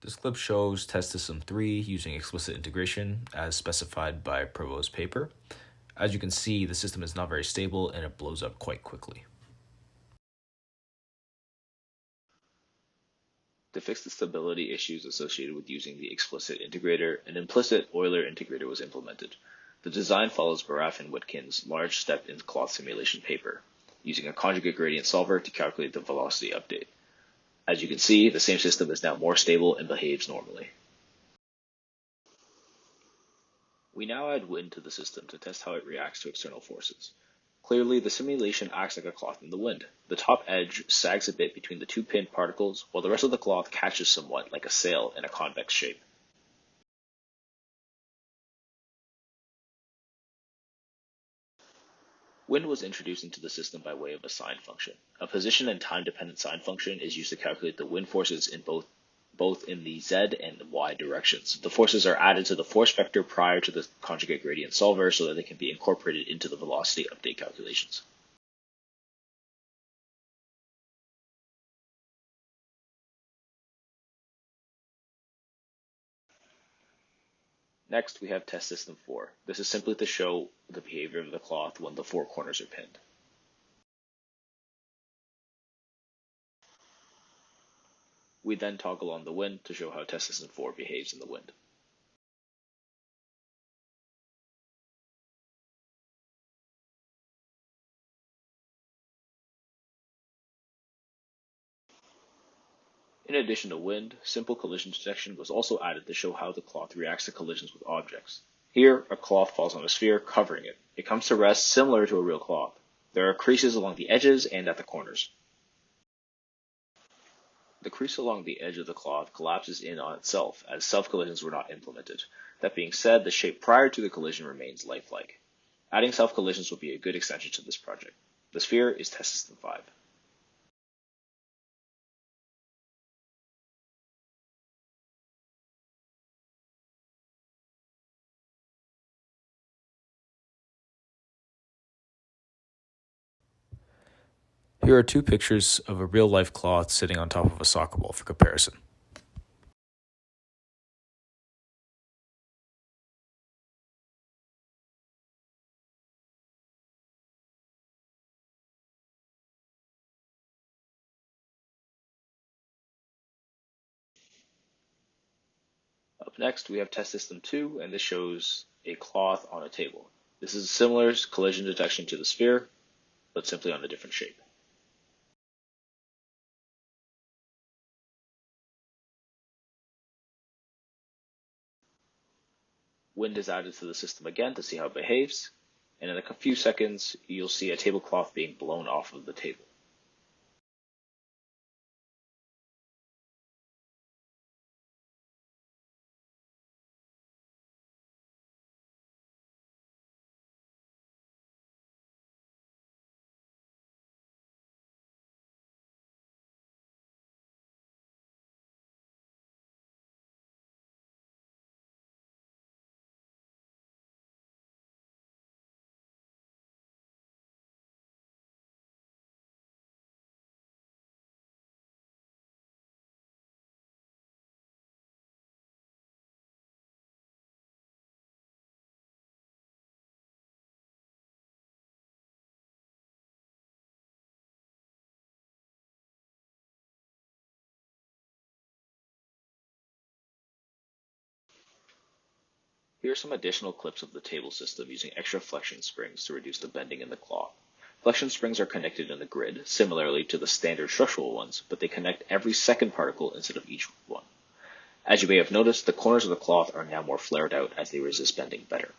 This clip shows Test System 3 using explicit integration as specified by Provost paper. As you can see, the system is not very stable and it blows up quite quickly. To fix the stability issues associated with using the explicit integrator, an implicit Euler integrator was implemented. The design follows Baraf and Witkin's large step in cloth simulation paper, using a conjugate gradient solver to calculate the velocity update. As you can see, the same system is now more stable and behaves normally. We now add wind to the system to test how it reacts to external forces. Clearly, the simulation acts like a cloth in the wind. The top edge sags a bit between the two pinned particles, while the rest of the cloth catches somewhat like a sail in a convex shape. Wind was introduced into the system by way of a sine function. A position and time-dependent sine function is used to calculate the wind forces in both in the z and the y directions. The forces are added to the force vector prior to the conjugate gradient solver so that they can be incorporated into the velocity update calculations. Next, we have test system 4. This is simply to show the behavior of the cloth when the four corners are pinned. We then toggle on the wind to show how test system 4 behaves in the wind. In addition to wind, simple collision detection was also added to show how the cloth reacts to collisions with objects. Here, a cloth falls on a sphere, covering it. It comes to rest similar to a real cloth. There are creases along the edges and at the corners. The crease along the edge of the cloth collapses in on itself, as self-collisions were not implemented. That being said, the shape prior to the collision remains lifelike. Adding self-collisions will be a good extension to this project. The sphere is test system 5. Here are two pictures of a real-life cloth sitting on top of a soccer ball for comparison. Up next, we have test system 2, and this shows a cloth on a table. This is a similar collision detection to the sphere, but simply on a different shape. Wind is added to the system again to see how it behaves, and in a few seconds, you'll see a tablecloth being blown off of the table. Here are some additional clips of the table system using extra flexion springs to reduce the bending in the cloth. Flexion springs are connected in the grid, similarly to the standard structural ones, but they connect every second particle instead of each one. As you may have noticed, the corners of the cloth are now more flared out as they resist bending better.